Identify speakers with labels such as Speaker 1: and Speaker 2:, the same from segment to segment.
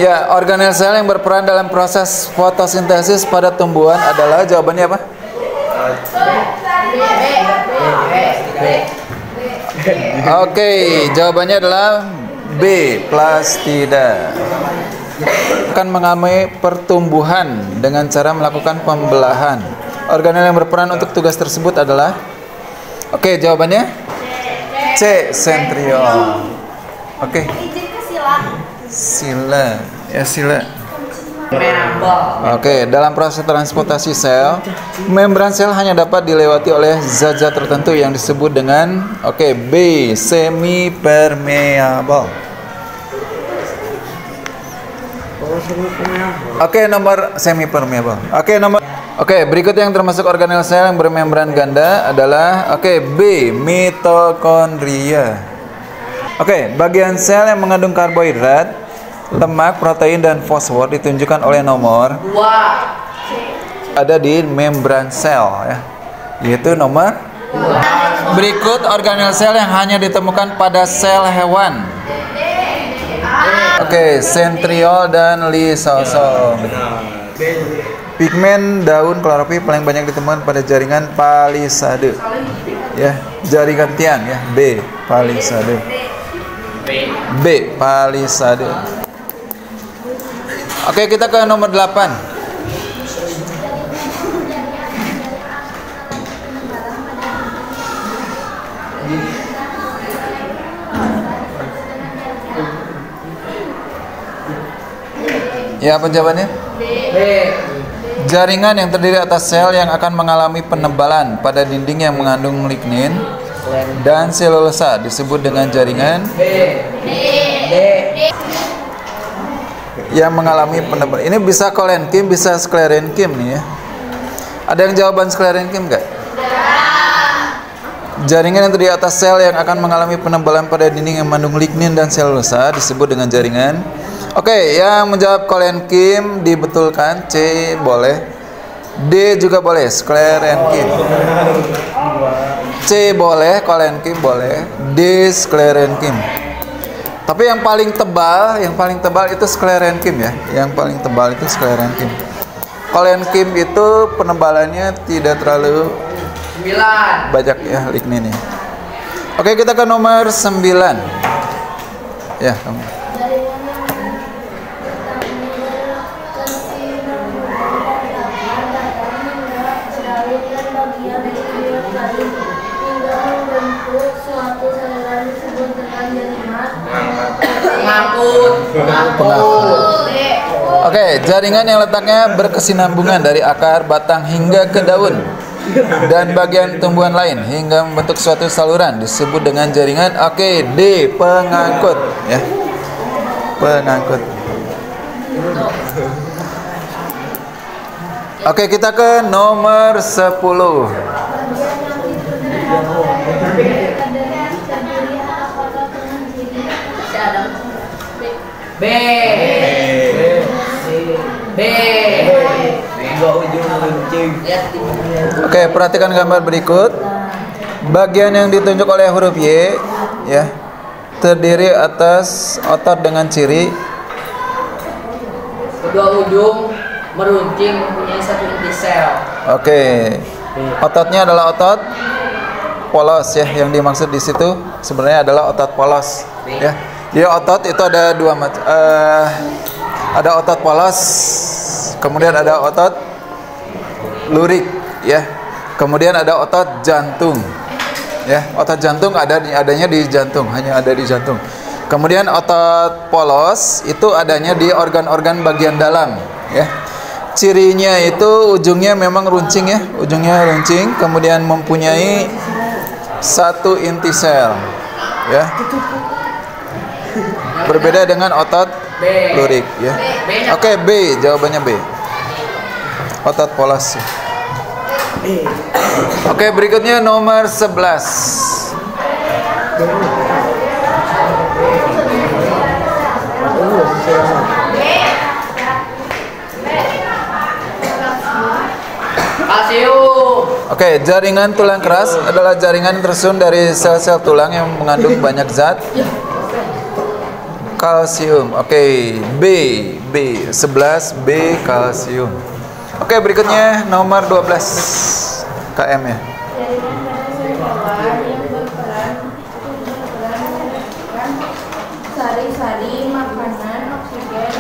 Speaker 1: Ya, organel sel yang berperan dalam proses fotosintesis pada tumbuhan adalah, jawabannya apa? Oke, jawabannya adalah B, plastida. Akan mengalami pertumbuhan dengan cara melakukan pembelahan. Organel yang berperan untuk tugas tersebut adalah, oke, jawabannya C, sentriol. Oke. Sila, ya sila. Oke, dalam proses transportasi sel, membran sel hanya dapat dilewati oleh zat-zat tertentu yang disebut dengan, oke, B, semi permeable. Oke, nomor semi permeable. Oke, berikut yang termasuk organel sel yang bermembran ganda adalah, oke, B, mitokondria. Oke, bagian sel yang mengandung karbohidrat, lemak, protein, dan fosfor ditunjukkan oleh nomor 2. Ada di membran sel, ya, yaitu nomor 2. Berikut organel sel yang hanya ditemukan pada sel hewan. Oke, sentriol dan lisosom. Pigmen daun klorofil paling banyak ditemukan pada jaringan palisade. Ya, jaringan tiang, ya, B, palisade. B, palisade. Oke, kita ke nomor 8. Ya, apa jawabannya? B. Jaringan yang terdiri atas sel yang akan mengalami penebalan pada dinding yang mengandung lignin dan selulosa disebut dengan jaringan yang mengalami penebalan. Ini bisa kolenkim, bisa sklerenkim nih, ya. Ada yang jawaban sklerenkim enggak? Jaringan yang terdiri atas sel yang akan mengalami penebalan pada dinding yang mengandung lignin dan selulosa disebut dengan jaringan. Oke, yang menjawab kolenkim dibetulkan. C boleh, D juga boleh, sklerenkim. C boleh, kolenkim boleh, D sklerenkim. Tapi yang paling tebal itu sklerenkim, ya. Yang paling tebal itu sklerenkim. Kolenkim itu penebalannya tidak terlalu banyak, ya, ligninnya. Oke, kita ke nomor 9. Ya, kamu. Oke, jaringan yang letaknya berkesinambungan dari akar, batang hingga ke daun dan bagian tumbuhan lain hingga membentuk suatu saluran disebut dengan jaringan. Oke, D, pengangkut, ya. Pengangkut. Oke, kita ke nomor 10. B. Oke, perhatikan gambar berikut. Bagian yang ditunjuk oleh huruf Y, ya, terdiri atas otot dengan ciri
Speaker 2: kedua ujung meruncing mempunyai satu inti sel.
Speaker 1: Oke, ototnya adalah otot polos, ya. Yang dimaksud di situ sebenarnya adalah otot polos, ya. Jadi otot itu ada dua macam. Ada otot polos, kemudian ada otot lurik, ya. Kemudian ada otot jantung, ya. Otot jantung adanya di jantung, hanya ada di jantung. Kemudian otot polos itu adanya di organ-organ bagian dalam, ya. Cirinya itu ujungnya memang runcing, ya. Ujungnya runcing, kemudian mempunyai satu inti sel, ya. Berbeda dengan otot lurik, ya. Oke, B, jawabannya B. Otot polos. Oke, berikutnya nomor 11. Oke, jaringan tulang keras adalah jaringan tersusun dari sel-sel tulang yang mengandung banyak zat. kalsium. Oke, B 11 B kalsium. Oke, berikutnya nomor 12 KM ya.
Speaker 3: Sari-sari makanan oksigen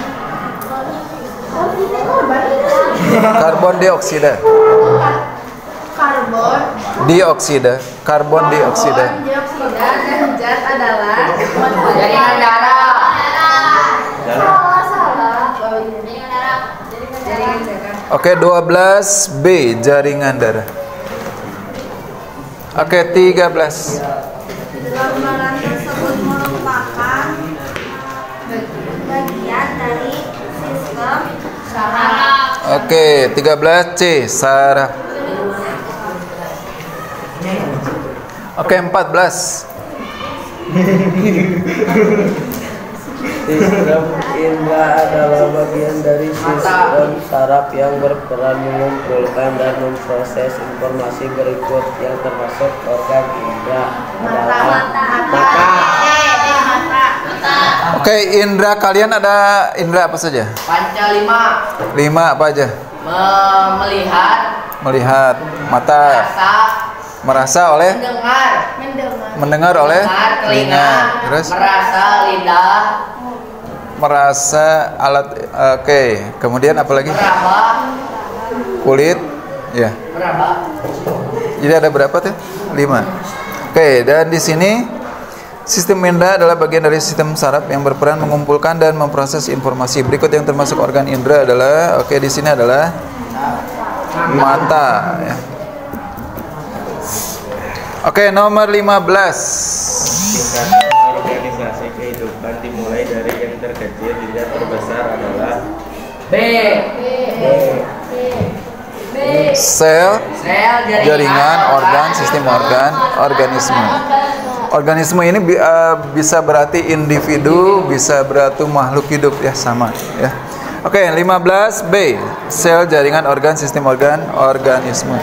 Speaker 1: Karbon dioksida. Karbon dioksida.
Speaker 3: dan zat adalah
Speaker 2: Jaringan darah.
Speaker 3: jaringan darah.
Speaker 1: Oke, 12 B jaringan darah. Oke, 13.
Speaker 3: Gambaran tersebut merupakan bagian dari sistem saraf.
Speaker 1: Oke, 13 C saraf. Oke, 14.
Speaker 4: Sistem indera adalah bagian dari sistem saraf yang berperan mengumpulkan dan memproses informasi berikut yang termasuk organ indera adalah mata.
Speaker 1: Oke, indera kalian ada indera apa saja?
Speaker 2: Panca 5.
Speaker 1: 5 apa aja?
Speaker 2: Melihat,
Speaker 1: Melihat, mata, merasa oleh, mendengar oleh telinga, terus
Speaker 2: merasa lidah,
Speaker 1: merasa alat. Oke, kemudian apa lagi?
Speaker 2: meraba,
Speaker 1: Kulit, ya.
Speaker 2: meraba.
Speaker 1: Jadi ada berapa tuh? 5. Oke, dan di sini sistem indera adalah bagian dari sistem saraf yang berperan mengumpulkan dan memproses informasi. Berikut yang termasuk organ indera adalah, oke, di sini adalah mata. Ya. Oke, nomor 15.
Speaker 5: Tingkat organisasi kehidupan dimulai dari yang terkecil hingga terbesar adalah
Speaker 2: B.
Speaker 1: Sel,
Speaker 2: Sel,
Speaker 1: jaringan, organ, sistem organ, organisme. Organisme ini bisa berarti individu, bisa berarti makhluk hidup, ya, sama ya. Oke, 15 B, sel, jaringan, organ, sistem organ, organisme.